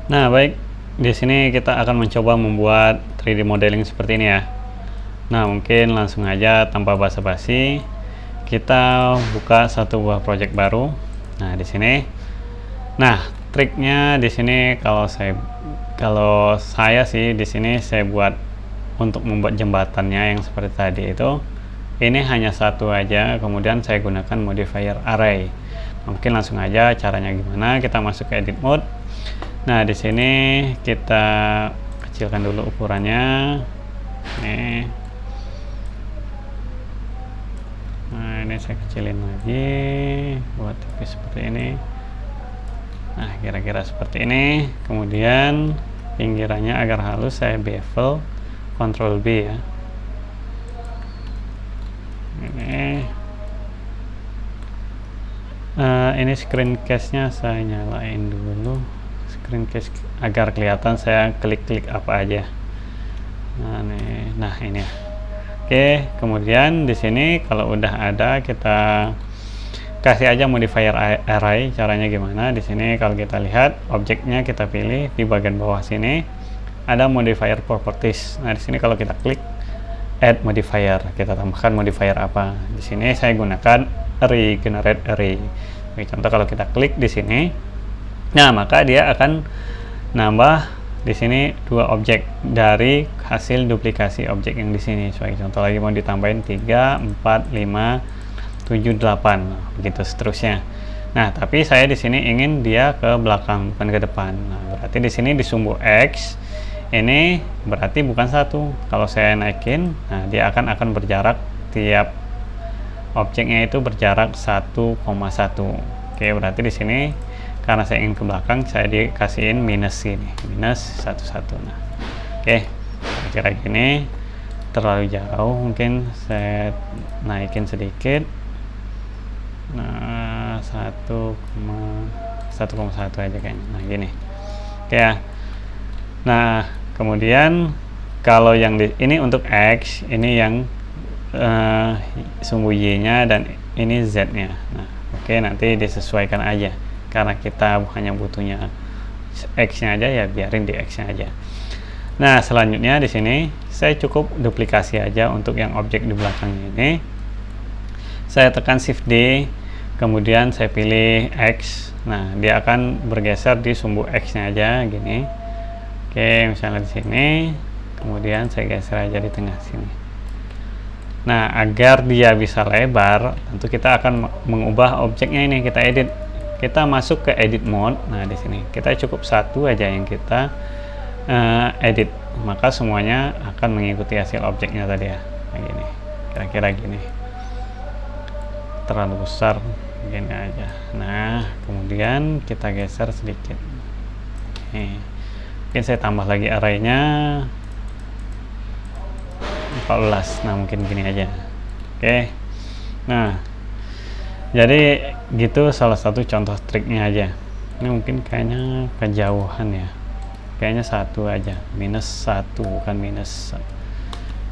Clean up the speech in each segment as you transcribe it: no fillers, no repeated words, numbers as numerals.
Nah, baik, di sini kita akan mencoba membuat 3D modeling seperti ini ya. Nah, mungkin langsung aja tanpa basa-basi kita buka satu buah project baru. Nah, di sini. Nah, triknya di sini kalau saya sih di sini saya buat untuk membuat jembatannya yang seperti tadi itu. Ini hanya satu aja, kemudian saya gunakan modifier array. Mungkin langsung aja caranya gimana. Kita masuk ke edit mode. Nah, di sini kita kecilkan dulu ukurannya. Nih. Nah, ini saya kecilin lagi buat tipis seperti ini. Nah, kira-kira seperti ini. Kemudian pinggirannya agar halus saya bevel, Ctrl B ya. Ini screencast-nya saya nyalain dulu. Screencast agar kelihatan saya klik-klik apa aja. Nah ini ya. Oke, kemudian di sini kalau udah ada kita kasih aja modifier array. Caranya gimana? Di sini kalau kita lihat objeknya kita pilih di bagian bawah sini ada modifier properties. Nah, di sini kalau kita klik add modifier, kita tambahkan modifier apa? Di sini saya gunakan array, generate array. Contoh kalau kita klik di sini, nah maka dia akan nambah di sini 2 objek dari hasil duplikasi objek yang di sini. Sebagai contoh lagi mau ditambahin 3, 4, 5, 7, 8, begitu seterusnya. Nah, tapi saya di sini ingin dia ke belakang bukan ke depan. Nah, berarti di sini di sumbu X ini berarti bukan 1. Kalau saya naikin, nah dia akan berjarak tiap objeknya itu berjarak 1,1. Oke, berarti di sini karena saya ingin ke belakang, saya dikasihin minus ini, minus 11. Nah, oke, kira gini terlalu jauh, mungkin saya naikin sedikit. Nah, 1,1 aja kayaknya. Nah, gini. Oke ya. Nah, kemudian kalau yang ini untuk X, ini yang sumbu Y-nya dan ini Z-nya. Nah, oke, nanti disesuaikan aja. Karena kita hanya butuhnya X-nya aja, ya biarin di X-nya aja. Nah, selanjutnya di sini saya cukup duplikasi aja untuk yang objek di belakang ini. Saya tekan Shift D, kemudian saya pilih X. Nah, dia akan bergeser di sumbu X-nya aja gini. Oke, misalnya di sini, kemudian saya geser aja di tengah sini. Nah, agar dia bisa lebar, tentu kita akan mengubah objeknya ini, kita edit. Kita masuk ke edit mode. Nah, di sini kita cukup satu aja yang kita edit, maka semuanya akan mengikuti hasil objeknya tadi ya. Nah, gini, kira-kira gini. Terlalu besar, gini aja. Nah, kemudian kita geser sedikit. Oke. Mungkin saya tambah lagi arraynya 14. Nah, mungkin gini aja. Oke. Nah, jadi gitu salah satu contoh triknya aja. Ini mungkin kayaknya kejauhan ya. Kayaknya 1 aja, minus 1 bukan minus.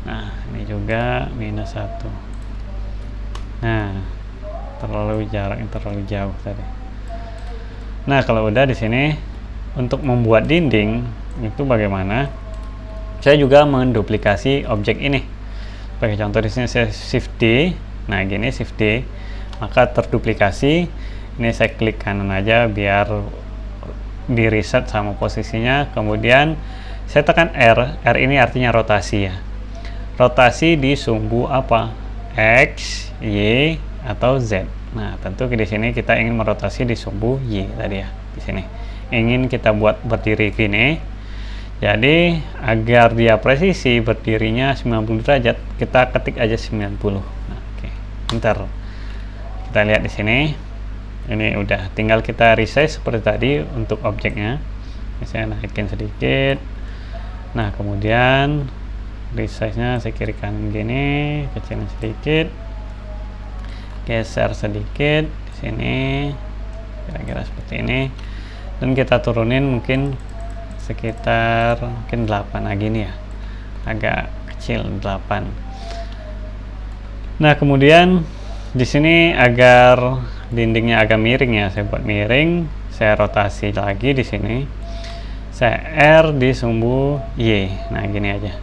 Nah, ini juga minus 1. Nah, jaraknya terlalu jauh tadi. Nah, kalau udah di sini untuk membuat dinding itu bagaimana? Saya juga menduplikasi objek ini. Sebagai contoh di sini saya Shift D. Nah, gini Shift D, maka terduplikasi. Ini saya klik kanan aja biar di reset sama posisinya. Kemudian saya tekan R. R ini artinya rotasi ya. Rotasi di sumbu apa? X, Y, atau Z. Nah, tentu di sini kita ingin merotasi di sumbu Y tadi ya. Di sini ingin kita buat berdiri gini. Jadi agar dia presisi berdirinya 90 derajat, kita ketik aja 90. Nah, oke. Bentar. Kita lihat di sini. Ini udah, tinggal kita resize seperti tadi untuk objeknya. Saya naikin sedikit. Nah, kemudian resize-nya saya kiri kanan gini, kecilin sedikit. Geser sedikit di sini. Kira-kira seperti ini. Dan kita turunin mungkin sekitar 8 lagi nih ya, agak kecil 8. Nah, kemudian di sini agar dindingnya agak miring ya, saya buat miring, saya rotasi lagi di sini. saya R di sumbu Y. Nah gini aja,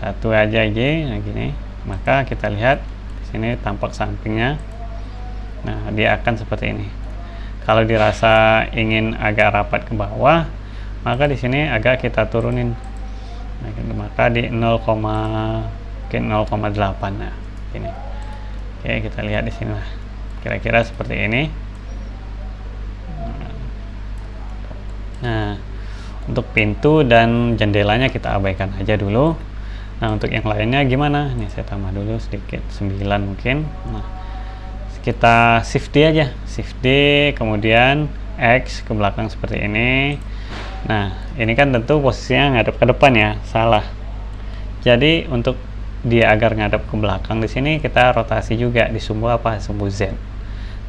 satu aja Y. Nah gini, maka kita lihat di sini tampak sampingnya. Nah dia akan seperti ini. Kalau dirasa ingin agak rapat ke bawah, maka di sini agak kita turunin. Nah, maka di 0,8. Nah ini. Oke, kita lihat di sini lah, kira-kira seperti ini. Nah, untuk pintu dan jendelanya kita abaikan aja dulu. Nah, untuk yang lainnya gimana? Nih saya tambah dulu sedikit, 9 mungkin. Nah, kita shift D aja, shift D, kemudian X ke belakang seperti ini. Nah, ini kan tentu posisinya ngadep ke depan ya, salah. Jadi untuk dia agar ngadep ke belakang, di sini kita rotasi juga di sumbu apa? Sumbu Z.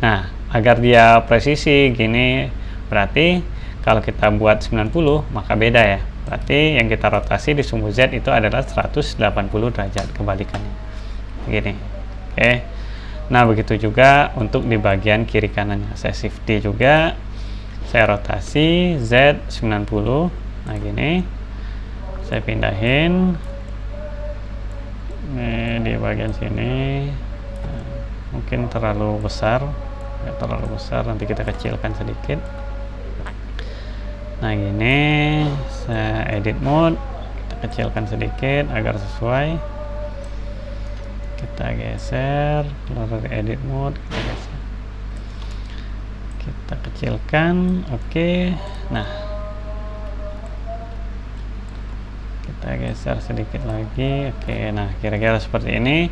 Nah, agar dia presisi gini, berarti kalau kita buat 90 maka beda ya. Berarti yang kita rotasi di sumbu Z itu adalah 180 derajat kebalikannya. Begini. Oke. Nah, begitu juga untuk di bagian kiri kanannya. Saya shift D juga. Saya rotasi Z 90. Nah, gini. Saya pindahin. Nih, di bagian sini. Nah, mungkin terlalu besar. Ya, terlalu besar, nanti kita kecilkan sedikit. Nah gini, saya edit mode, kita kecilkan sedikit agar sesuai. Kita geser, keluar dari edit mode, kita geser, kita kecilkan. Oke. Nah, kita geser sedikit lagi. Oke, nah kira-kira seperti ini.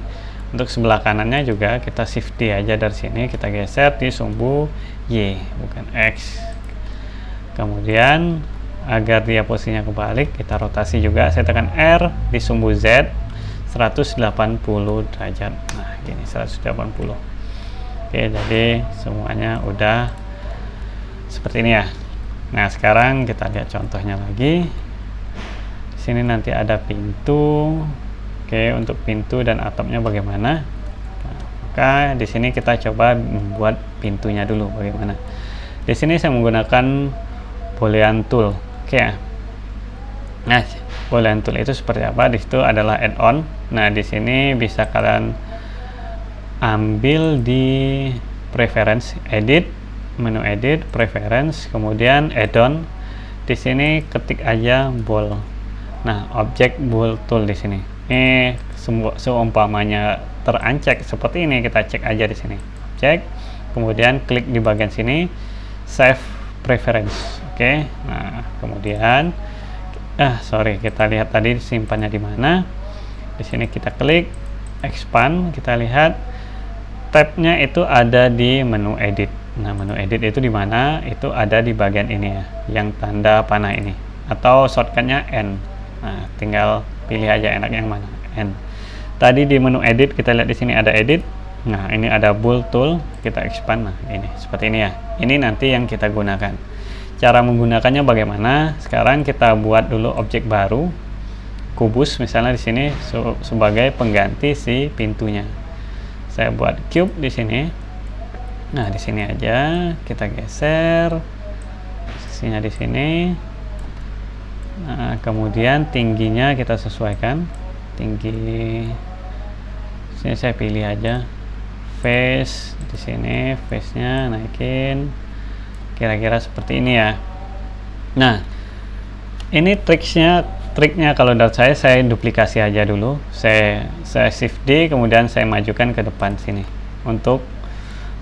Untuk sebelah kanannya juga kita shift D aja dari sini, kita geser di sumbu Y, bukan X. Kemudian agar dia posisinya kebalik, kita rotasi juga. Saya tekan R di sumbu Z 180 derajat. Nah, gini 180. Oke, jadi semuanya udah seperti ini ya. Nah, sekarang kita lihat contohnya lagi. Di sini nanti ada pintu. Oke, untuk pintu dan atapnya bagaimana? Nah, maka di sini kita coba membuat pintunya dulu bagaimana. Di sini saya menggunakan Boolean tool. Oke ya. Nah, Boolean tool itu seperti apa? Di situ adalah add-on. Nah, di sini bisa kalian ambil di preference, edit, menu edit, preference, kemudian add-on. Di sini ketik aja bool. Nah, objek bool tool di sini. Ini seumpamanya terancek seperti ini, kita cek aja di sini. Cek, kemudian klik di bagian sini, save preference. Oke, nah kemudian kita lihat tadi simpannya di mana. Di sini kita klik expand, kita lihat tabnya itu ada di menu edit. Nah, menu edit itu di mana? Itu ada di bagian ini ya, yang tanda panah ini, atau shortcutnya N. Nah, tinggal pilih aja enak yang mana, N. Tadi di menu edit kita lihat di sini ada edit. Nah, ini ada bool tool, kita expand. Nah, ini seperti ini ya. Ini nanti yang kita gunakan. Cara menggunakannya bagaimana? Sekarang kita buat dulu objek baru, kubus misalnya di sini sebagai pengganti si pintunya. Saya buat cube di sini. Nah, di sini aja kita geser posisinya di sini. Nah, kemudian tingginya kita sesuaikan. Tinggi sini saya pilih aja. Face di sini, face-nya naikin. Kira-kira seperti ini ya. Nah, ini triknya kalau dari saya duplikasi aja dulu. Saya shift D, kemudian saya majukan ke depan sini untuk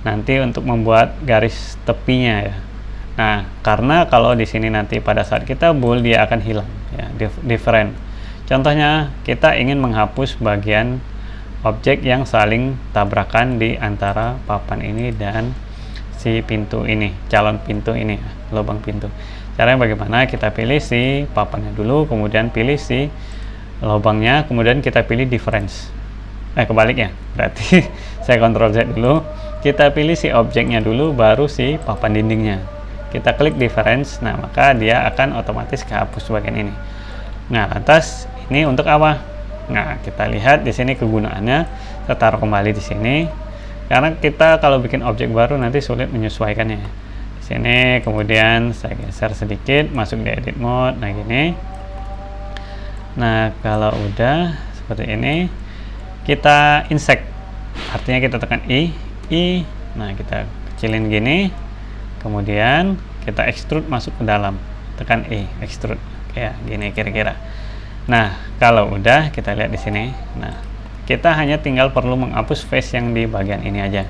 nanti untuk membuat garis tepinya ya. Nah, karena kalau di sini nanti pada saat kita bool dia akan hilang ya, different. Contohnya kita ingin menghapus bagian objek yang saling tabrakan di antara papan ini dan si pintu ini, calon pintu ini, lubang pintu. Caranya bagaimana? Kita pilih si papannya dulu, kemudian pilih si lubangnya, kemudian kita pilih difference. Kebaliknya, berarti saya Ctrl Z dulu, kita pilih si objeknya dulu, baru si papan dindingnya. Kita klik difference, nah maka dia akan otomatis kehapus bagian ini. Nah, lantas ini untuk apa? Nah, kita lihat di sini kegunaannya. Saya taruh kembali di sini. Karena kita kalau bikin objek baru nanti sulit menyesuaikannya. Sini kemudian saya geser sedikit, masuk di edit mode. Nah gini. Nah kalau udah seperti ini, kita insert, artinya kita tekan I. Nah kita kecilin gini, kemudian kita extrude masuk ke dalam, tekan I, extrude kayak gini kira-kira. Nah kalau udah, kita lihat di sini. Nah kita hanya tinggal perlu menghapus face yang di bagian ini aja.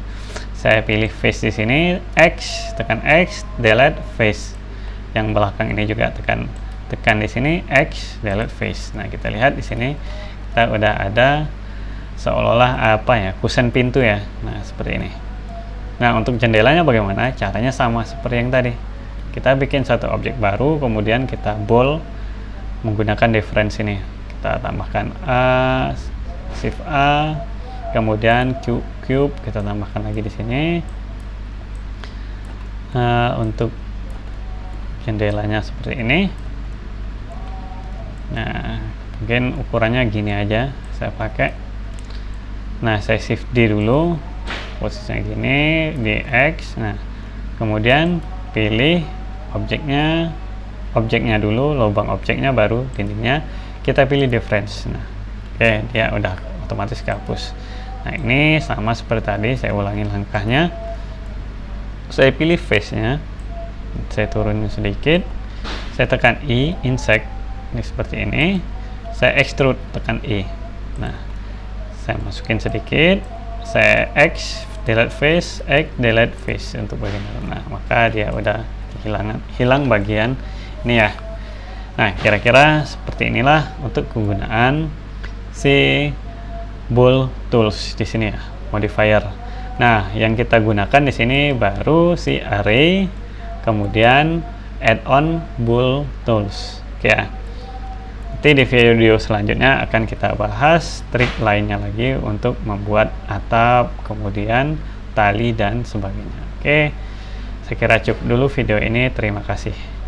Saya pilih face di sini, X, tekan X, delete face. Yang belakang ini juga tekan di sini, X, delete face. Nah kita lihat di sini kita udah ada seolah-olah apa ya, kusen pintu ya. Nah seperti ini. Nah untuk jendelanya bagaimana? Caranya sama seperti yang tadi. Kita bikin satu objek baru, kemudian kita bold menggunakan difference ini. Kita tambahkan A, shift A, kemudian cube kita tambahkan lagi di sini. Untuk jendelanya seperti ini. Nah mungkin ukurannya gini aja saya pakai. Nah saya shift D dulu, posisinya gini di X. Nah kemudian pilih objeknya dulu, lubang objeknya, baru dindingnya kita pilih difference. Nah oke, dia udah otomatis kehapus. Nah ini sama seperti tadi, saya ulangi langkahnya. Saya pilih face nya, saya turunin sedikit, saya tekan I, insert, ini seperti ini. Saya extrude, tekan I. Nah saya masukin sedikit, saya X, delete face, X, delete face untuk bagian dalam. Nah maka dia udah hilang bagian ini ya. Nah kira-kira seperti inilah untuk kegunaan si bold tools di sini ya, modifier. Nah yang kita gunakan di sini baru si array, kemudian add-on bold tools. Oke ya. Nanti di video selanjutnya akan kita bahas trik lainnya lagi untuk membuat atap, kemudian tali dan sebagainya. Oke, saya kira cukup dulu video ini. Terima kasih.